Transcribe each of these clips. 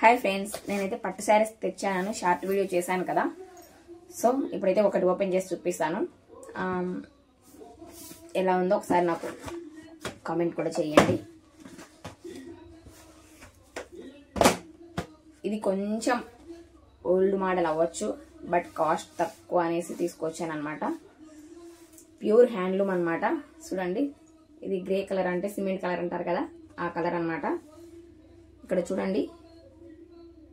Hi friends, నేనైతే పట్టు శారీస్ తెచ్చాను, షార్ట్ వీడియో చేశాను కదా. సో ఇప్పుడైతే ఒకటి ఓపెన్ చేసి చూపిస్తాను. ఎలా ఉందో ఒకసారి నాకు కామెంట్ కూడా చేయండి. ఇది కొంచెం ఓల్డ్ మోడల్ అవ్వచ్చు, బట్ కాస్ట్ తక్కువ అనేసి తీసుకొచ్చాను అనమాట. ప్యూర్ హ్యాండ్లూమ్ అనమాట. చూడండి, ఇది గ్రే కలర్ అంటే సిమెంట్ కలర్ అంటారు కదా, ఆ కలర్ అనమాట. ఇక్కడ చూడండి,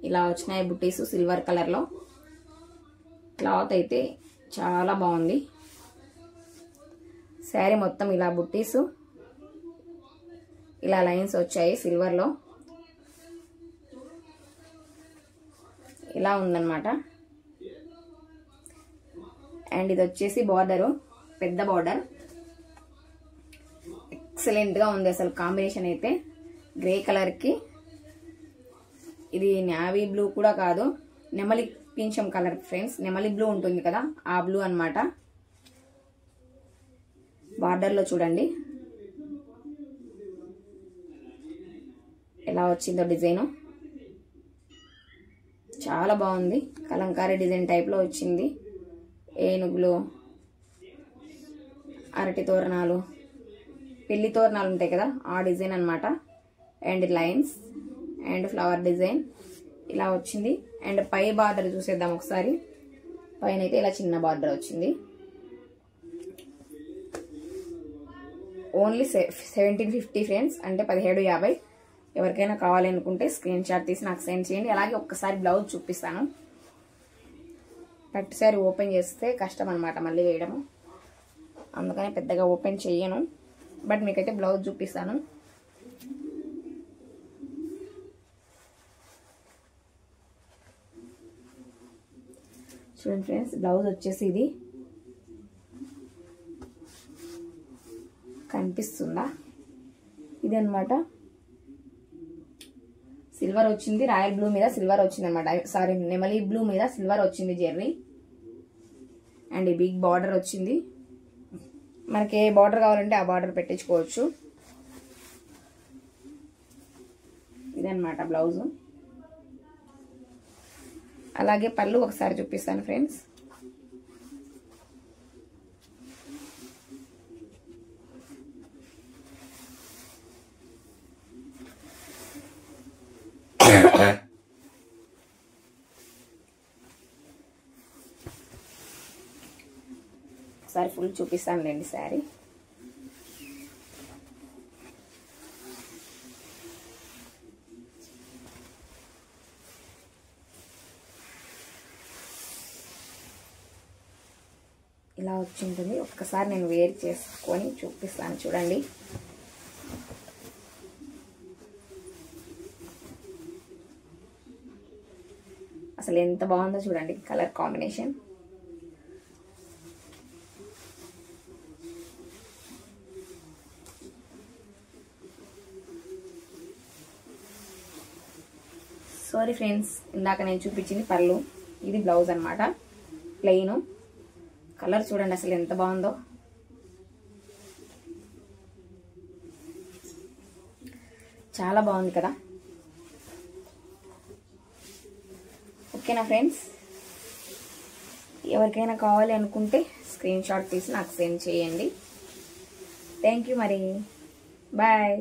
ఇలా వచ్చినాయి బుట్టీస్ సిల్వర్ కలర్లో. క్లాత్ అయితే చాలా బాగుంది. శారీ మొత్తం ఇలా బుట్టీస్, ఇలా లైన్స్ వచ్చాయి సిల్వర్లో. ఇలా ఉందన్నమాట. అండ్ ఇది వచ్చేసి బార్డరు, పెద్ద బార్డర్. ఎక్సలెంట్గా ఉంది అసలు. కాంబినేషన్ అయితే గ్రే కలర్కి, ఇది నేవీ బ్లూ కూడా కాదు, నెమలి పింఛం కలర్ ఫ్రెండ్స్. నెమలి బ్లూ ఉంటుంది కదా, ఆ బ్లూ అన్నమాట. బార్డర్లో చూడండి ఎలా వచ్చిందో డిజైన్. చాలా బాగుంది. కలంకారీ డిజైన్ టైప్లో వచ్చింది. ఏనుగులు, అరటి తోరణాలు, పెళ్లి తోరణాలు ఉంటాయి కదా, ఆ డిజైన్ అన్నమాట. And lines and flower design ఇలా వచ్చింది. అండ్ పై బార్డర్ చూసేద్దాం ఒకసారి. పైన అయితే ఇలా చిన్న బార్డర్ వచ్చింది. ఓన్లీ 1750 ఫ్రెండ్స్, అంటే 1750. ఎవరికైనా కావాలనుకుంటే స్క్రీన్ షాట్ తీసి నాకు సెండ్ చేయండి. అలాగే ఒక్కసారి బ్లౌజ్ చూపిస్తాను. పట్టు శారీ ఓపెన్ చేస్తే కష్టం అనమాట మళ్ళీ వేయడము, అందుకని పెద్దగా ఓపెన్ చెయ్యను. బట్ మీకైతే బ్లౌజ్ చూపిస్తాను. చూడండి ఫ్రెండ్స్, బ్లౌజ్ వచ్చేసి ఇది కనిపిస్తుందా, ఇది అనమాట. సిల్వర్ వచ్చింది, రాయల్ బ్లూ మీద సిల్వర్ వచ్చింది అనమాట. సారీ, నెమలి బ్లూ మీద సిల్వర్ వచ్చింది జెర్రీ. అండ్ ఈ బిగ్ బార్డర్ వచ్చింది. మనకి ఏ బార్డర్ కావాలంటే ఆ బార్డర్ పెట్టించుకోవచ్చు. ఇదన్నమాట బ్లౌజు. అలాగే పళ్ళు ఒకసారి చూపిస్తాను ఫ్రెండ్స్. ఒకసారి ఫుల్ చూపిస్తాను లేండి శారీ. ఇలా వచ్చి ఉంటుంది. ఒక్కసారి నేను వేర్ చేసుకొని చూపిస్తాను చూడండి. అసలు ఎంత బాగుందో చూడండి కలర్ కాంబినేషన్. సారీ ఫ్రెండ్స్, ఇందాక నేను చూపించింది పళ్ళు, ఇది బ్లౌజ్ అనమాట. ప్లెయిన్. కలర్ చూడండి అసలు ఎంత బాగుందో. చాలా బాగుంది కదా. ఓకేనా ఫ్రెండ్స్, ఎవరికైనా కావాలి అనుకుంటే స్క్రీన్ షాట్ తీసి నాకు సెండ్ చేయండి. థ్యాంక్ యూ మరి. బాయ్.